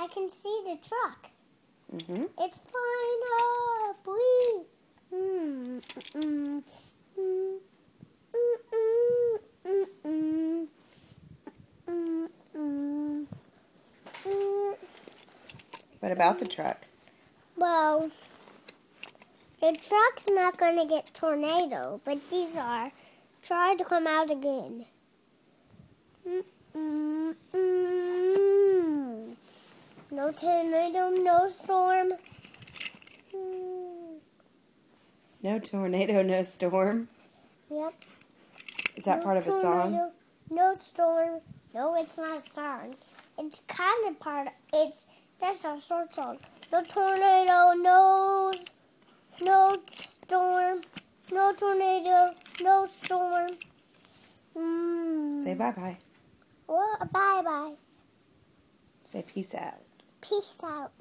I can see the truck. Mm-hmm. It's flying up. Wee. What about the truck? Well, the truck's not going to get tornado, but these are. Try to come out again. No tornado, no storm. No tornado, no storm. Yep. Is that part of a song? No storm. No, it's not a song. It's kind of part of, that's our short song. No tornado, no storm. No tornado, no storm. Say bye-bye. Well, bye-bye. Say peace out. Peace out.